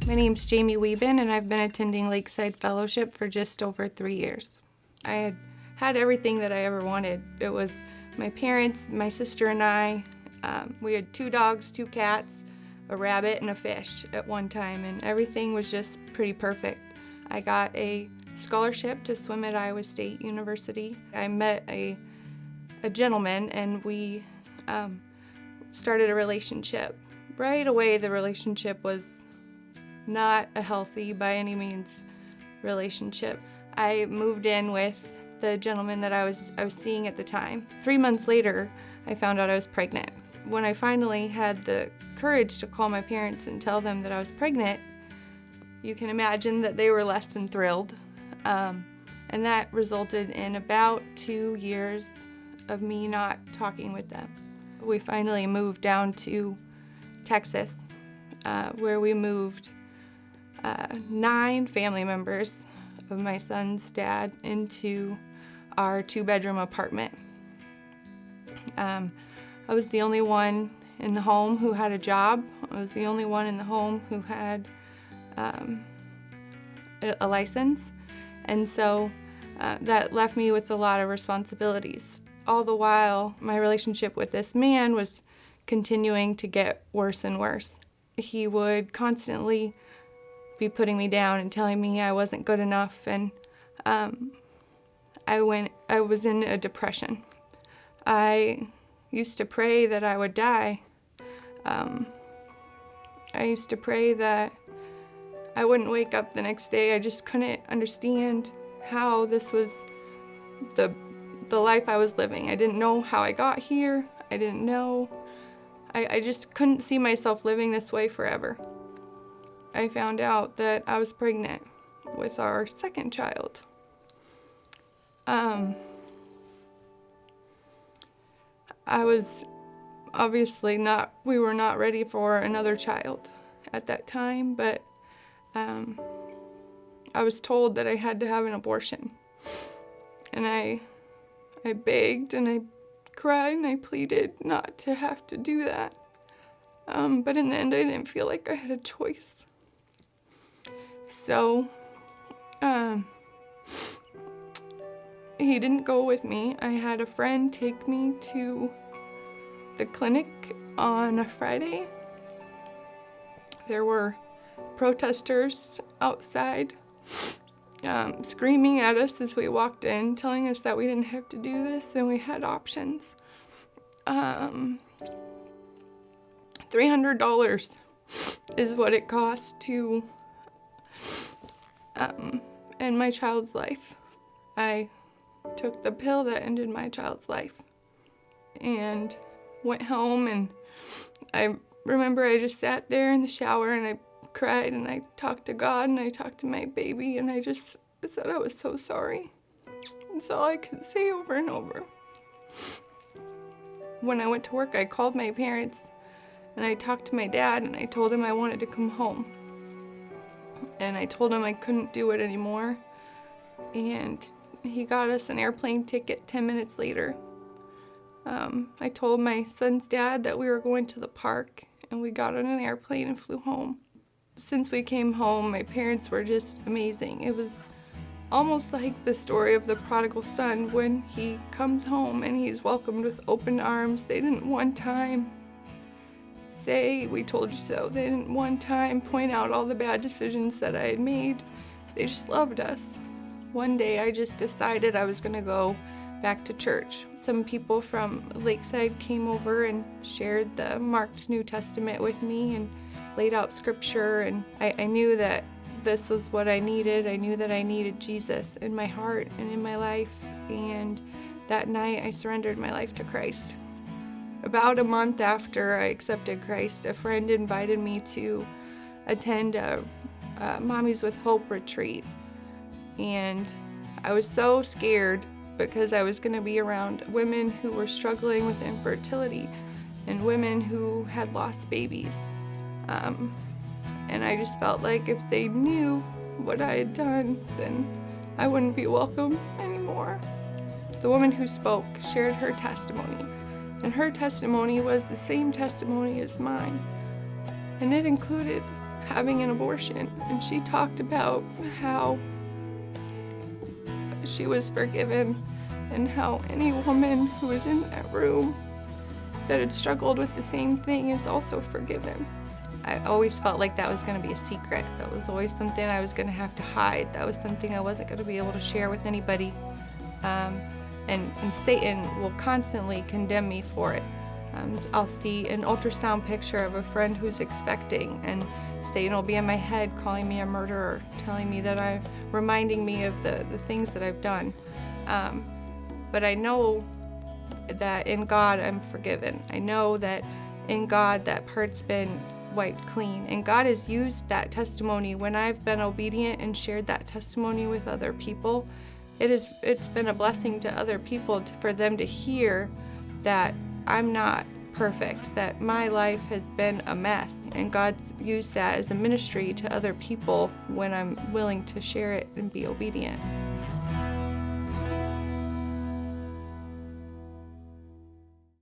My name's Jamie Wieban, and I've been attending Lakeside Fellowship for just over 3 years. I had everything that I ever wanted. It was my parents, my sister and I. We had 2 dogs, 2 cats, a rabbit, and a fish at one time, and everything was just pretty perfect. I got a scholarship to swim at Iowa State University. I met a gentleman, and we started a relationship. Right away, the relationship was not a healthy, by any means, relationship. I moved in with the gentleman that I was seeing at the time. 3 months later, I found out I was pregnant. When I finally had the courage to call my parents and tell them that I was pregnant, you can imagine that they were less than thrilled. And that resulted in about 2 years of me not talking with them. We finally moved down to Texas, where we moved 9 family members of my son's dad into our 2-bedroom apartment. I was the only one in the home who had a job. I was the only one in the home who had a license. And so that left me with a lot of responsibilities. All the while, my relationship with this man was continuing to get worse and worse. He would constantly be putting me down and telling me I wasn't good enough, and I was in a depression. I used to pray that I would die. I used to pray that I wouldn't wake up the next day. I just couldn't understand how this was the life I was living. I didn't know how I got here. I didn't know. I just couldn't see myself living this way forever. I found out that I was pregnant with our 2nd child. I was obviously we were not ready for another child at that time, but I was told that I had to have an abortion. And I begged and I cried and I pleaded not to have to do that. But in the end, I didn't feel like I had a choice. So, he didn't go with me. I had a friend take me to the clinic on a Friday. There were protesters outside screaming at us as we walked in, telling us that we didn't have to do this and we had options. $300 is what it cost to end my child's life. I took the pill that ended my child's life and went home, and I remember I just sat there in the shower and I cried and I talked to God and I talked to my baby, and I just said I was so sorry. That's all I could say over and over. When I went to work, I called my parents and I talked to my dad and I told him I wanted to come home. And I told him I couldn't do it anymore. And he got us an airplane ticket 10 minutes later. I told my son's dad that we were going to the park, and we got on an airplane and flew home. Since we came home, my parents were just amazing. It was almost like the story of the prodigal son when he comes home and he's welcomed with open arms. They didn't one time say, "We told you so." They didn't one time point out all the bad decisions that I had made. They just loved us. One day I just decided I was going to go back to church. Some people from Lakeside came over and shared the marked New Testament with me and laid out scripture, and I knew that this was what I needed. I knew that I needed Jesus in my heart and in my life, and that night I surrendered my life to Christ. About a month after I accepted Christ, a friend invited me to attend a Mommies with Hope retreat, and I was so scared because I was going to be around women who were struggling with infertility and women who had lost babies. And I just felt like if they knew what I had done, then I wouldn't be welcome anymore. The woman who spoke shared her testimony, and her testimony was the same testimony as mine. And it included having an abortion, and she talked about how she was forgiven and how any woman who was in that room that had struggled with the same thing is also forgiven. I always felt like that was going to be a secret. That was always something I was going to have to hide. That was something I wasn't going to be able to share with anybody. And Satan will constantly condemn me for it. I'll see an ultrasound picture of a friend who's expecting, and Satan will be in my head calling me a murderer, telling me that reminding me of the things that I've done. But I know that in God I'm forgiven. I know that in God that part's been wiped clean. And God has used that testimony when I've been obedient and shared that testimony with other people. It's been a blessing to other people for them to hear that I'm not perfect, that my life has been a mess. And God's used that as a ministry to other people when I'm willing to share it and be obedient.